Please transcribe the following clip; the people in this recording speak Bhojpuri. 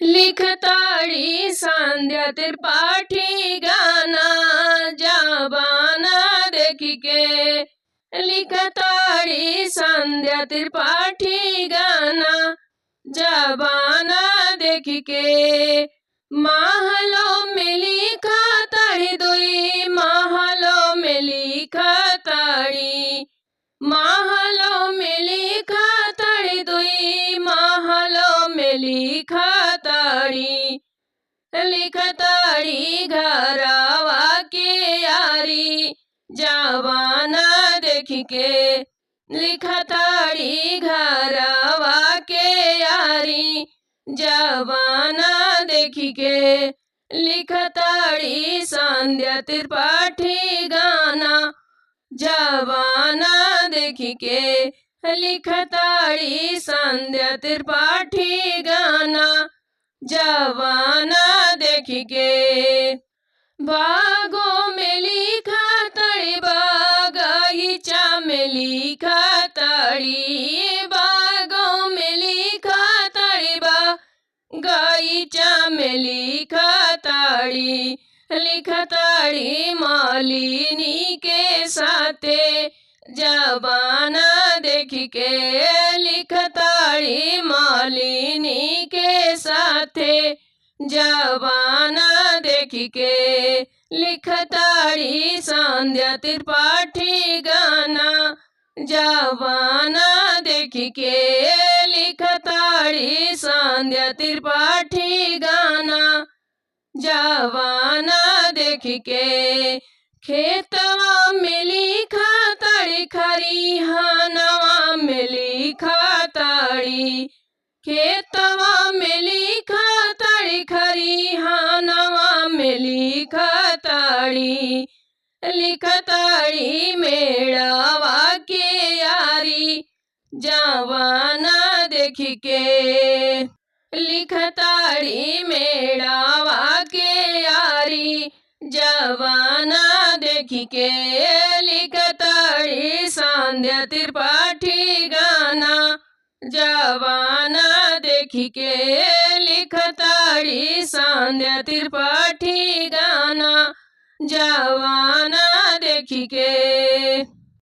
लिखताड़ी संध्या त्रिपाठी गाना जबाना देखी के। लिखताड़ी संध्या त्रिपाठी गाना जबाना देखी के। महलों में लिखताड़ी दुई महलों में लिखताड़ी। महलों में लिखताड़ी दुई महलों में लिखताड़ी। लिखताड़ी घरवा के यारी जवाना देखी के। लिखताड़ी घरवा के यारी जवाना देखी के। लिखताड़ी संध्या त्रिपाठी गाना जवाना देखी के। लिखताड़ी संध्या त्रिपाठी गाना जवाना देखी के। बागों में लिखताड़ी बगीचा में लिखताड़ी। बागों में लिखताड़ी बगीचा में लिखताड़ी। लिखताड़ी मालिनी के साथे जबाना देखी के। लिखताड़ी मालिनी के साथे जबाना देखी के। लिखताड़ी संध्या त्रिपाठी गाना जबाना देखी के। लिखताड़ी संध्या त्रिपाठी गाना जवाना देखी के। खेतवा में लिखताड़ी खरिहानवा में लिखताड़ी। खेतवा में लिखताड़ी खरिहानवा में लिखताड़ी। लिखताड़ी मेड़वा के यारी जवाना देखी के। लिखताड़ी मेड़वा के यारी जवाना देखी के। लिखताड़ी संध्या त्रिपाठी गाना जवाना देखी के। लिखताड़ी संध्या त्रिपाठी गाना जवाना देखी के।